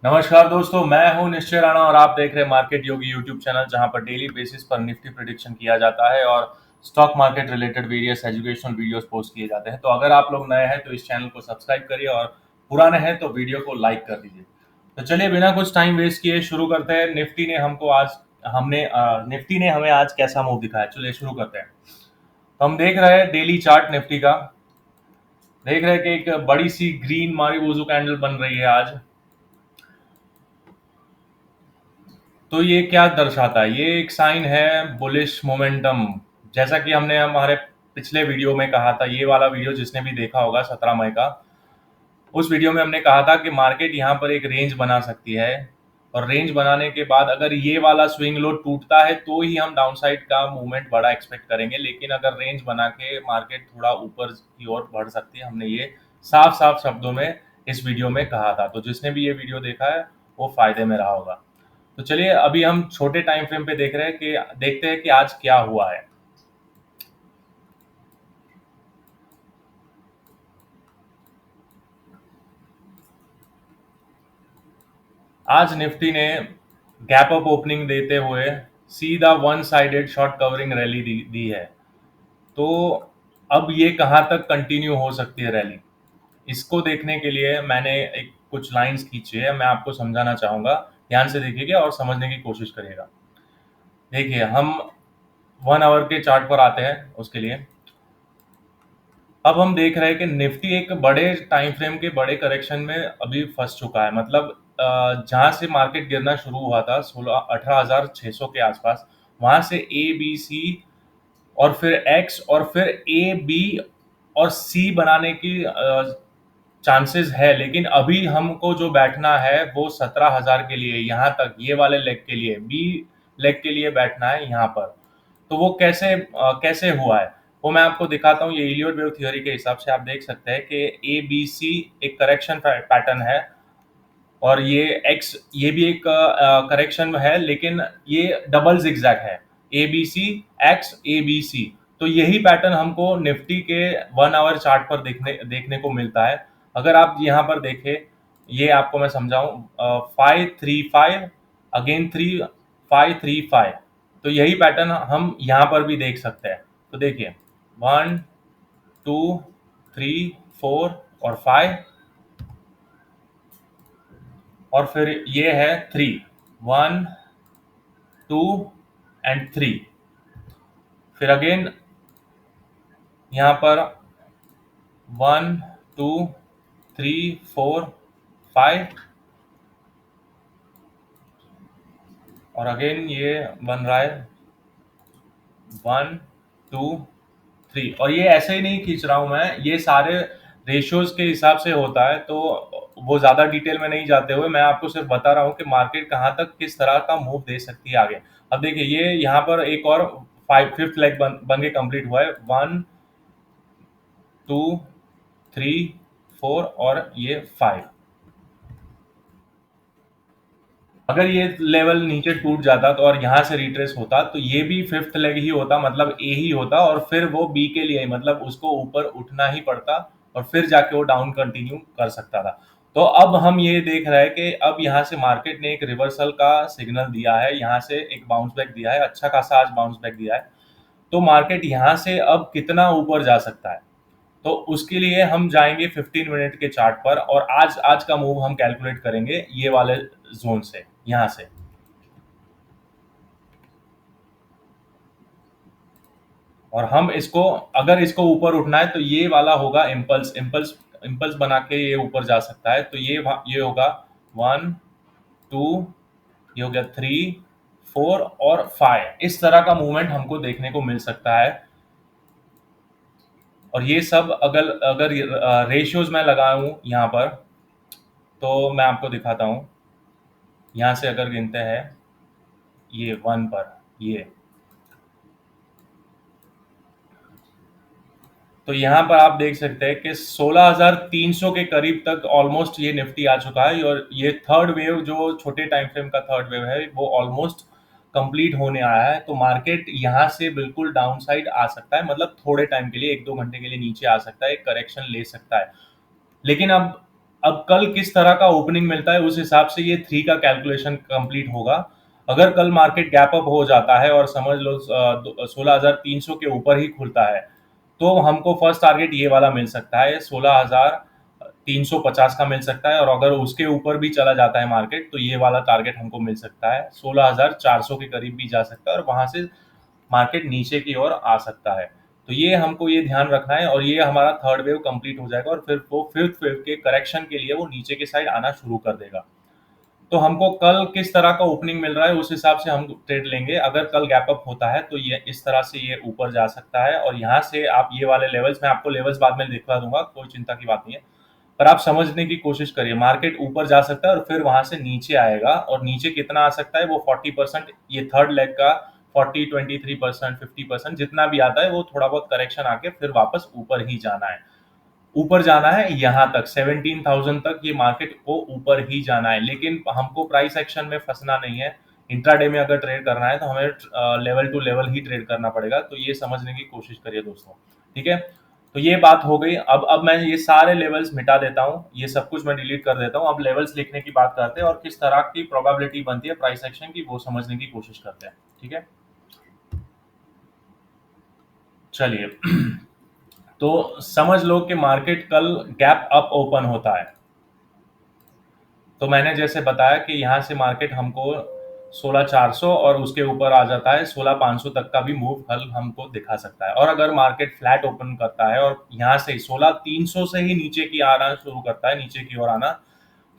नमस्कार दोस्तों, मैं हूं निश्चय राणा और आप देख रहे हैं मार्केट योगी यूट्यूब चैनल, जहां पर डेली बेसिस पर निफ्टी प्रिडिक्शन किया जाता है और stock market related various educational videos post किए जाते हैं। तो अगर आप लोग नए हैं तो इस चैनल को सब्सक्राइब करिए और पुराने हैं तो वीडियो को लाइक कर दीजिए। तो चलिए बिना कुछ टाइम वेस्ट किए शुरू करते हैं। निफ्टी ने हमें आज कैसा मूव दिखाया, चलिए शुरू करते हैं। तो हम देख रहे हैं डेली चार्ट निफ्टी का। देख रहे हैं कि एक बड़ी सी ग्रीन मारीबोजू कैंडल बन रही है आज। तो ये क्या दर्शाता है? ये एक साइन है बुलिश मोमेंटम। जैसा कि हमने हमारे पिछले वीडियो में कहा था, ये वाला वीडियो जिसने भी देखा होगा 17 मई का, उस वीडियो में हमने कहा था कि मार्केट यहाँ पर एक रेंज बना सकती है और रेंज बनाने के बाद अगर ये वाला स्विंग लो टूटता है तो ही हम डाउनसाइड का मूवमेंट बड़ा एक्सपेक्ट करेंगे। लेकिन अगर रेंज बना के मार्केट थोड़ा ऊपर की ओर बढ़ सकती है, हमने ये साफ साफ शब्दों में इस वीडियो में कहा था। तो जिसने भी ये वीडियो देखा है वो फायदे में रहा होगा। तो चलिए अभी हम छोटे टाइम फ्रेम पे देखते हैं कि आज क्या हुआ है। आज निफ्टी ने गैप अप ओपनिंग देते हुए सीधा one sided short covering rally दी है। तो अब ये कहाँ तक कंटिन्यू हो सकती है रैली, इसको देखने के लिए मैंने एक कुछ लाइंस खींची है, मैं आपको समझाना चाहूंगा। ध्यान से देखिएगा और समझने की कोशिश करिएगा। देखिए, हम 1 आवर के चार्ट पर आते हैं उसके लिए। अब हम देख रहे हैं कि निफ्टी एक बड़े टाइम फ्रेम के बड़े करेक्शन में अभी फंस चुका है। मतलब जहां से मार्केट गिरना शुरू हुआ था 18,600 के आसपास, वहां से ए बी सी और फिर एक्स और फिर ए बी और सी बनाने की चांसेस है। लेकिन अभी हमको जो बैठना है वो 17,000 के लिए, यहाँ तक ये वाले लेग के लिए, बी लेग के लिए बैठना है यहाँ पर। तो वो कैसे हुआ है वो मैं आपको दिखाता हूँ। ये इलियट वेव थ्योरी के हिसाब से आप देख सकते हैं कि ए बी सी एक करेक्शन पैटर्न है और ये भी एक करेक्शन है, लेकिन ये डबल जिगजैग है। A B C X A B C. तो यही पैटर्न हमको निफ्टी के 1 आवर चार्ट पर देखने देखने को मिलता है। अगर आप यहाँ पर देखें, ये आपको मैं समझाऊं, 5 3 5 अगेन 3 5 3 5। तो यही पैटर्न हम यहाँ पर भी देख सकते हैं। तो देखिए, 1 2 3 4 और 5 और फिर ये है 3 1 2 एंड 3। फिर अगेन यहाँ पर 1 2 3 4 5 और अगेन ये बन रहा है 1 2 3। और ये ऐसे ही नहीं खींच रहा हूं मैं, ये सारे रेशियोज के हिसाब से होता है। तो वो ज्यादा डिटेल में नहीं जाते हुए मैं आपको सिर्फ बता रहा हूँ कि मार्केट कहाँ तक किस तरह का मूव दे सकती है आगे। अब देखिए, ये यहाँ पर एक और फिफ्थ लेग बन के कंप्लीट हुआ है। 1 2 3 4 और ये 5। अगर ये लेवल नीचे टूट जाता तो और यहाँ से रिट्रेस होता तो ये भी फिफ्थ लेग ही होता, मतलब ए ही होता, और फिर वो बी के लिए मतलब उसको ऊपर उठना ही पड़ता और फिर जाके वो डाउन कंटिन्यू कर सकता था। तो अब हम ये देख रहे हैं कि अब यहाँ से मार्केट ने एक रिवर्सल का सिग्नल दिया है, यहाँ से एक बाउंस बैक दिया है, अच्छा खासा आज बाउंस बैक दिया है। तो मार्केट यहाँ से अब कितना ऊपर जा सकता है, तो उसके लिए हम जाएंगे 15 मिनट के चार्ट पर और आज आज का मूव हम कैलकुलेट करेंगे ये वाले जोन से, यहाँ से। और हम इसको, अगर इसको ऊपर उठना है तो ये वाला होगा इम्पल्स। इम्पल्स बना के ये ऊपर जा सकता है। तो ये होगा 1 2, ये हो गया 3 4 और 5। इस तरह का मूवमेंट हमको देखने को मिल सकता है। और ये सब अगर अगर रेशियोज मैं लगाऊं यहाँ पर, तो मैं आपको दिखाता हूँ। यहाँ से अगर गिनते हैं ये 1 पर, ये तो यहाँ पर आप देख सकते हैं कि 16,300 के करीब तक ऑलमोस्ट ये निफ्टी आ चुका है। और ये थर्ड वेव, जो छोटे टाइम फ्रेम का थर्ड वेव है, वो ऑलमोस्ट कंप्लीट होने आया है। तो मार्केट यहाँ से बिल्कुल डाउन साइड आ सकता है, मतलब थोड़े टाइम के लिए, 1 2 घंटे के लिए नीचे आ सकता है, एक करेक्शन ले सकता है। लेकिन अब अब कल किस तरह का ओपनिंग मिलता है उस हिसाब से ये 3 का कैलकुलेशन कंप्लीट होगा। अगर कल मार्केट गैप अप हो जाता है और समझ लो 16,300 के ऊपर ही खुलता है, तो हमको फर्स्ट टारगेट ये वाला मिल सकता है, 16,350 का मिल सकता है। और अगर उसके ऊपर भी चला जाता है मार्केट, तो ये वाला टारगेट हमको मिल सकता है, 16,400 के करीब भी जा सकता है और वहां से मार्केट नीचे की ओर आ सकता है। तो ये हमको ये ध्यान रखना है, और ये हमारा थर्ड वेव कंप्लीट हो जाएगा और फिर वो फिफ्थ वेव के करेक्शन के लिए वो नीचे की साइड आना शुरू कर देगा। तो हमको कल किस तरह का ओपनिंग मिल रहा है उस हिसाब से हम ट्रेड लेंगे। अगर कल गैप अप होता है तो ये इस तरह से ये ऊपर जा सकता है, और यहाँ से आप ये वाले लेवल्स, मैं आपको लेवल्स बाद में दिखवा दूंगा, कोई चिंता की बात नहीं है। पर आप समझने की कोशिश करिए, मार्केट ऊपर जा सकता है और फिर वहां से नीचे आएगा, और नीचे कितना आ सकता है वो 40%, ये थर्ड लेग का 40, 23%, 50% जितना भी आता है, वो थोड़ा बहुत करेक्शन आके फिर वापस ऊपर ही जाना है। ऊपर जाना है यहाँ तक 17,000 तक, ये मार्केट को ऊपर ही जाना है। लेकिन हमको प्राइस एक्शन में फंसना नहीं है। इंट्राडे में अगर ट्रेड करना है तो हमें लेवल टू लेवल ही ट्रेड करना पड़ेगा, तो ये समझने की कोशिश करिए दोस्तों। ठीक है, तो ये बात हो गई। अब मैं ये सारे लेवल्स मिटा देता हूँ, ये सब कुछ मैं डिलीट कर देता हूँ। अब लेवल्स लिखने की बात करते हैं और किस तरह की प्रोबेबिलिटी बनती है प्राइस एक्शन की, वो समझने की कोशिश करते हैं। ठीक है, चलिए। तो समझ लो कि मार्केट कल गैप अप ओपन होता है। तो मैंने जैसे बताया कि यहाँ से मार्केट हमको 16,400 और उसके ऊपर आ जाता है, 16,500 तक का भी मूव कल हमको दिखा सकता है। और अगर मार्केट फ्लैट ओपन करता है और यहाँ से 16,300 से ही नीचे की आना शुरू करता है, नीचे की ओर आना,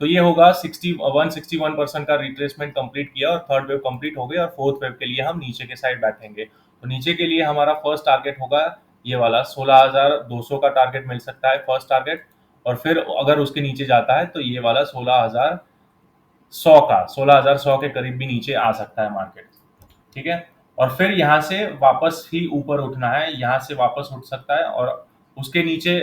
तो ये होगा 61% का रिट्रेसमेंट कंप्लीट किया और थर्ड वेव कंप्लीट हो गई, और फोर्थ वेव के लिए हम नीचे के साइड बैठेंगे। तो नीचे के लिए हमारा फर्स्ट टारगेट होगा ये वाला 16,200 का टारगेट मिल सकता है, फर्स्ट टारगेट। और फिर अगर उसके नीचे जाता है तो ये वाला 16,100 के करीब भी नीचे आ सकता है मार्केट। ठीक है, और फिर यहाँ से वापस ही ऊपर उठना है, यहाँ से वापस उठ सकता है, और उसके नीचे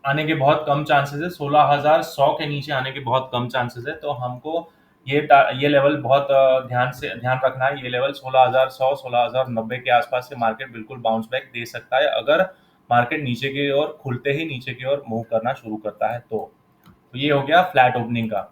आने के बहुत कम चांसेस है, 16,100 के नीचे आने के बहुत कम चांसेस है। तो हमको ये लेवल बहुत ध्यान रखना है। ये लेवल 16,100, 16,090 के आसपास से मार्केट बिल्कुल बाउंस बैक दे सकता है, अगर मार्केट नीचे की ओर खुलते ही नीचे की ओर मूव करना शुरू करता है। तो ये हो गया फ्लैट ओपनिंग का।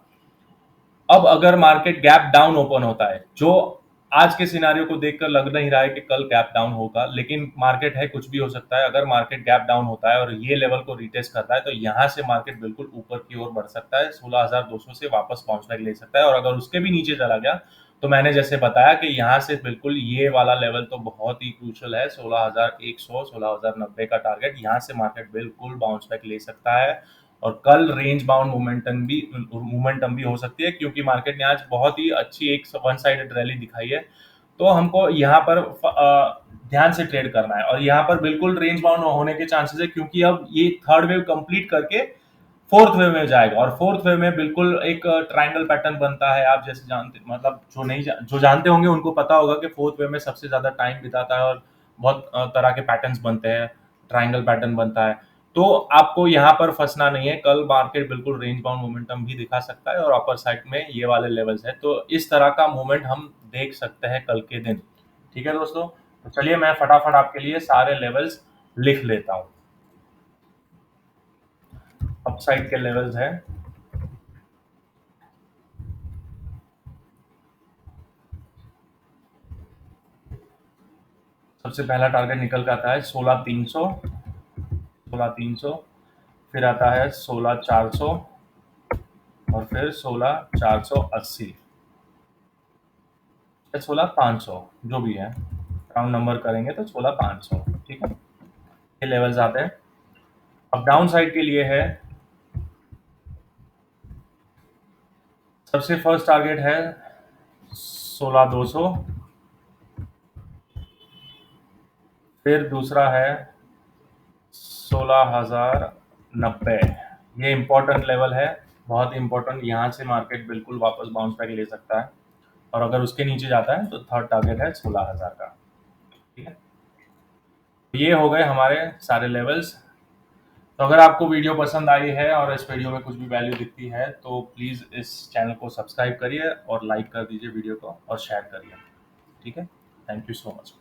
अब अगर मार्केट गैप डाउन ओपन होता है, जो आज के सिनारियो को देखकर लग नहीं रहा है कि कल गैप डाउन होगा, लेकिन मार्केट है, कुछ भी हो सकता है। अगर मार्केट गैप डाउन होता है और ये लेवल को रिटेस्ट करता है, तो यहाँ से मार्केट बिल्कुल ऊपर की ओर बढ़ सकता है, 16,200 से वापस बाउंस बैक ले सकता है। और अगर उसके भी नीचे चला गया, तो मैंने जैसे बताया कि यहाँ से बिल्कुल ये वाला लेवल तो बहुत ही क्रूशल है, 16,100, 16,090 का टारगेट, यहाँ से मार्केट बिल्कुल बाउंस बैक ले सकता है। और कल रेंज बाउंड मोमेंटम भी हो सकती है, क्योंकि मार्केट ने आज बहुत ही अच्छी एक वन साइडेड रैली दिखाई है। तो हमको यहाँ पर ध्यान से ट्रेड करना है, और यहाँ पर बिल्कुल रेंज बाउंड होने के चांसेस है, क्योंकि अब ये थर्ड वेव कंप्लीट करके फोर्थ वेव में जाएगा, और फोर्थ वेव में बिल्कुल एक ट्रायंगल पैटर्न बनता है। आप जैसे जानते, मतलब जो जानते होंगे उनको पता होगा कि फोर्थ वेव में सबसे ज्यादा टाइम बिताता है और बहुत तरह के पैटर्न्स बनते हैं, ट्रायंगल पैटर्न बनता है। तो आपको यहाँ पर फंसना नहीं है, कल मार्केट बिल्कुल रेंज बाउंड मोमेंटम भी दिखा सकता है, और अपर साइड में ये वाले लेवल्स है, तो इस तरह का मूवमेंट हम देख सकते हैं कल के दिन। ठीक है दोस्तों, तो चलिए मैं फटाफट आपके लिए सारे लेवल्स लिख लेता हूँ। अपसाइड के लेवल्स हैं, सबसे पहला टारगेट निकल के आता है 16,300, 16,300, फिर आता है 16,400, और फिर 16,480 या 16,500, जो भी है, राउंड नंबर करेंगे तो 16,500। ठीक है, ये लेवल्स आते हैं। अब डाउन साइड के लिए है, सबसे फर्स्ट टारगेट है 16,200, फिर दूसरा है 16,090। ये इंपॉर्टेंट लेवल है, बहुत इंपॉर्टेंट। यहाँ से मार्केट बिल्कुल वापस बाउंस बैक ले सकता है, और अगर उसके नीचे जाता है तो थर्ड टारगेट है 16,000 का। ठीक है, तो ये हो गए हमारे सारे लेवल्स। तो अगर आपको वीडियो पसंद आई है और इस वीडियो में कुछ भी वैल्यू दिखती है, तो प्लीज़ इस चैनल को सब्सक्राइब करिए और लाइक कर दीजिए वीडियो को, और शेयर करिए। ठीक है, थैंक यू सो मच।